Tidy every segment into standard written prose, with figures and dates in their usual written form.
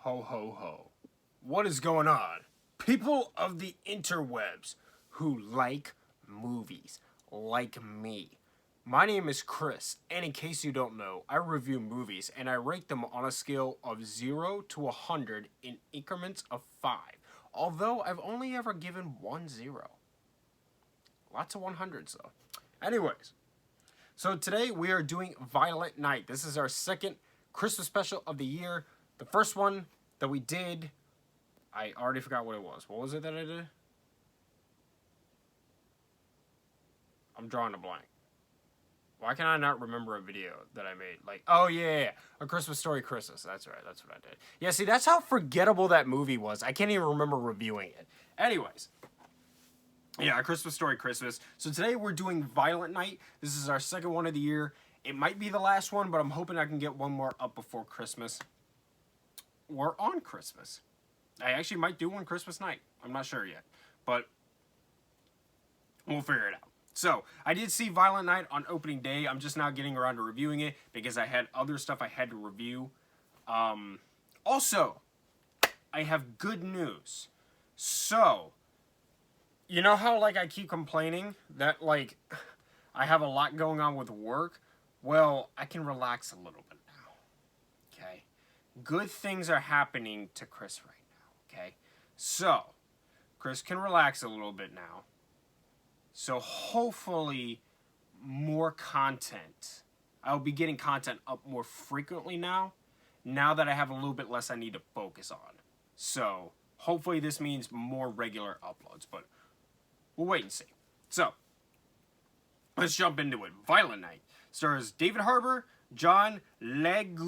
Ho ho ho. What is going on? People of the interwebs who like movies, like me. My name is Chris, and in case you don't know, I review movies and I rate them on a scale of 0 to 100 in increments of 5. Although I've only ever given 1 0. Lots of 100s though. Anyways, so today we are doing Violent Night. This is our second Christmas special of the year. The first one that we did, I already forgot what it was. What was it that I did? I'm drawing a blank. Why can I not remember a video that I made? Like, oh yeah, A Christmas Story Christmas. That's right, that's what I did. Yeah, see, that's how forgettable that movie was. I can't even remember reviewing it. Anyways. Yeah, A Christmas Story Christmas. So today we're doing Violent Night. This is our second one of the year. It might be the last one, but I'm hoping I can get one more up before Christmas. Or on Christmas. I actually might do one Christmas night. I'm not sure yet. But we'll figure it out. So, I did see Violent Night on opening day. I'm just now getting around to reviewing it because I had other stuff I had to review. Also, I have good news. So, you know how, like, I keep complaining that, like, I have a lot going on with work? Well, I can relax a little bit now. Okay? Good things are happening to Chris right now. Okay? So, Chris can relax a little bit now. So, hopefully, more content. I'll be getting content up more frequently now that I have a little bit less I need to focus on. So, hopefully this means more regular uploads, but we'll wait and see. So, let's jump into it. Violent Night stars David Harbour, John Leguizamo,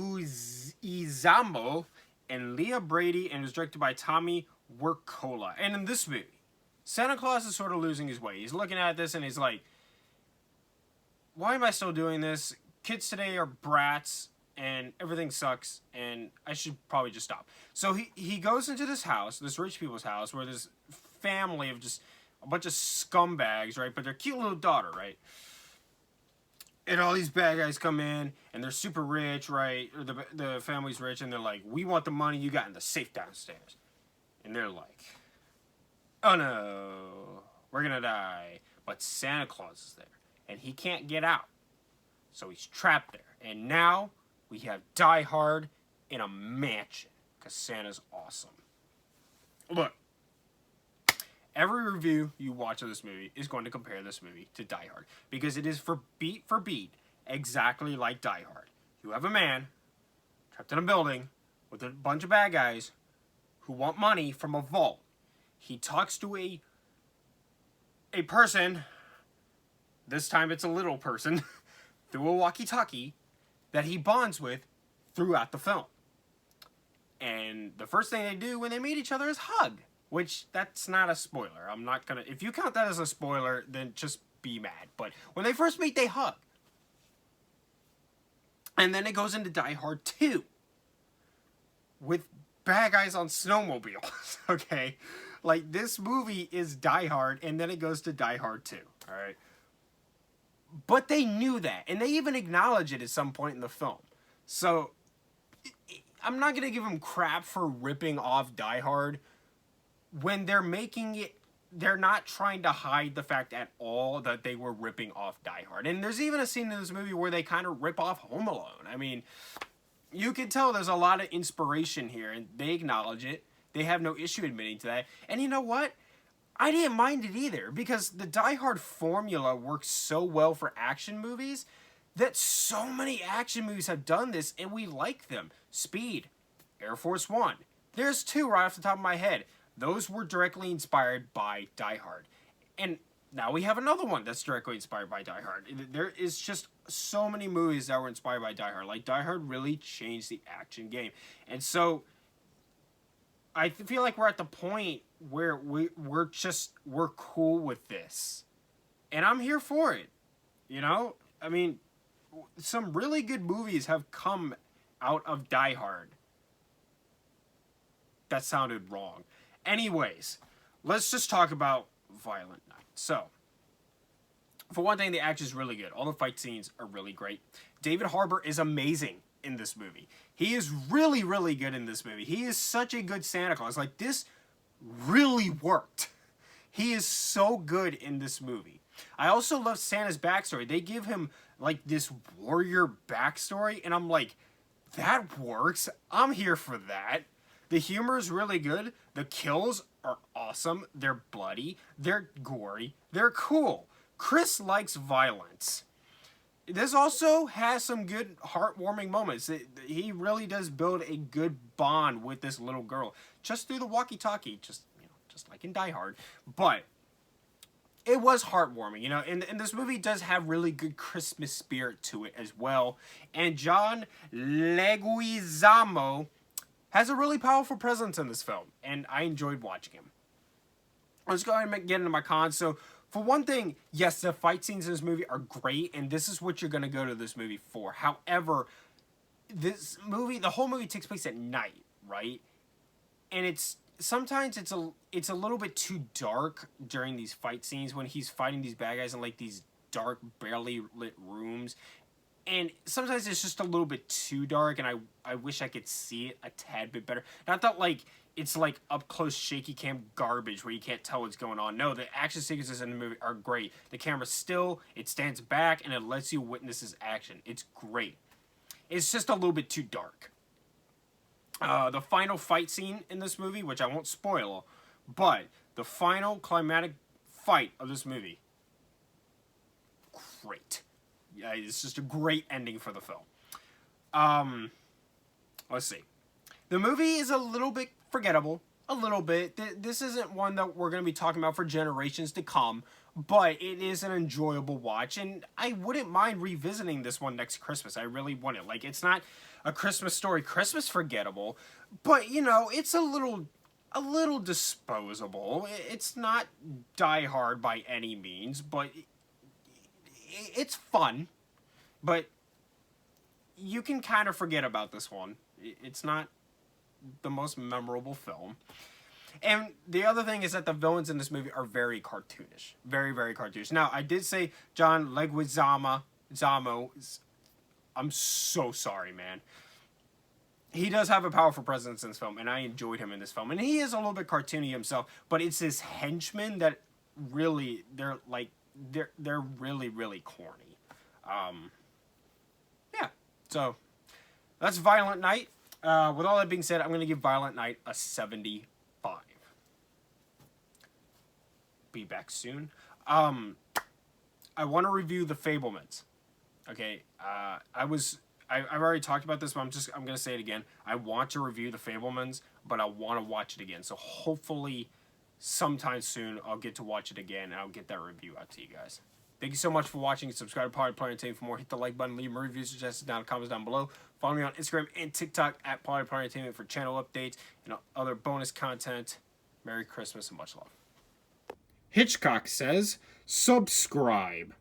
and Leah Brady, and is directed by Tommy Wirkola. And in this movie, Santa Claus is sort of losing his way. He's looking at this and he's like, why am I still doing this? Kids today are brats and everything sucks and I should probably just stop. So he goes into this house, this rich people's house, where this family of just a bunch of scumbags, right? But their cute little daughter, right? And all these bad guys come in, and they're super rich, right? Or the family's rich, and they're like, we want the money you got in the safe downstairs. And they're like, oh no, we're gonna die. But Santa Claus is there, and he can't get out. So he's trapped there. And now we have Die Hard in a mansion, because Santa's awesome. Look. Every review you watch of this movie is going to compare this movie to Die Hard. Because it is for beat exactly like Die Hard. You have a man trapped in a building with a bunch of bad guys who want money from a vault. He talks to a person, this time it's a little person, through a walkie-talkie that he bonds with throughout the film. And the first thing they do when they meet each other is hug. Which, that's not a spoiler. I'm not gonna... If you count that as a spoiler, then just be mad. But when they first meet, they hug. And then it goes into Die Hard 2. With bad guys on snowmobiles, okay? Like, this movie is Die Hard, and then it goes to Die Hard 2, alright? But they knew that, and they even acknowledge it at some point in the film. So, I'm not gonna give them crap for ripping off Die Hard. When they're making it, they're not trying to hide the fact at all that they were ripping off Die Hard. And there's even a scene in this movie where they kind of rip off Home Alone. I mean, you can tell there's a lot of inspiration here, and they acknowledge it. They have no issue admitting to that. And you know what? I didn't mind it either, because the Die Hard formula works so well for action movies that so many action movies have done this, and we like them. Speed, Air Force One. There's two right off the top of my head. Those were directly inspired by Die Hard. And now we have another one that's directly inspired by Die Hard. There is just so many movies that were inspired by Die Hard. Like, Die Hard really changed the action game. And so, I feel like we're at the point where we're cool with this. And I'm here for it. You know? I mean, some really good movies have come out of Die Hard. That sounded wrong. Anyways, let's just talk about Violent Night. So, for one thing, the action is really good. All the fight scenes are really great. David Harbour is amazing in this movie. He is really, really good in this movie. He is such a good Santa Claus. Like, this really worked. He is so good in this movie. I also love Santa's backstory. They give him, like, this warrior backstory, and I'm like, that works. I'm here for that. The humor is really good. The kills are awesome. They're bloody. They're gory. They're cool. Chris likes violence. This also has some good heartwarming moments. He really does build a good bond with this little girl just through the walkie-talkie, just like in Die Hard. But it was heartwarming, and this movie does have really good Christmas spirit to it as well. And John Leguizamo has a really powerful presence in this film, and I enjoyed watching him. Let's go ahead and get into my cons. So, for one thing, yes, the fight scenes in this movie are great, and this is what you're going to go to this movie for. However, this movie, the whole movie takes place at night, right? And sometimes it's a little bit too dark during these fight scenes when he's fighting these bad guys in, like, these dark, barely lit rooms. And sometimes it's just a little bit too dark, and I wish I could see it a tad bit better. Not that, like, it's, like, up-close shaky cam garbage where you can't tell what's going on. No, the action sequences in the movie are great. The camera's still, it stands back, and it lets you witness his action. It's great. It's just a little bit too dark. The final fight scene in this movie, which I won't spoil, but the final climatic fight of this movie, great. Yeah, it's just a great ending for the film. Let's see. The movie is a little bit forgettable. A little bit. This isn't one that we're going to be talking about for generations to come, but it is an enjoyable watch, and I wouldn't mind revisiting this one next Christmas. I really wouldn't. Like, it's not a Christmas Story Christmas forgettable, but, it's a little disposable. It's not Die Hard by any means, but it's fun, but you can kind of forget about this one. It's not the most memorable film. And the other thing is that the villains in this movie are very cartoonish. Very, very cartoonish. Now, I did say John Leguizamo. I'm so sorry, man. He does have a powerful presence in this film, and I enjoyed him in this film. And he is a little bit cartoony himself, but it's his henchmen that really, they're really, really corny. Yeah, so that's Violent Night. With all that being said, I'm going to give Violent Night a 75. Be back soon. I want to review The Fabelmans. Okay, I've already talked about this, but I'm going to say it again. I want to review The Fabelmans, but I want to watch it again. So hopefully sometime soon I'll get to watch it again, and I'll get that review out to you guys. Thank you so much for watching. Subscribe to Polyplanet Entertainment for more. Hit the like button. Leave me reviews, suggestions down in the comments down below. Follow me on Instagram and TikTok at Polyplanet Entertainment for channel updates and other bonus content. Merry Christmas and much love. Hitchcock says, subscribe.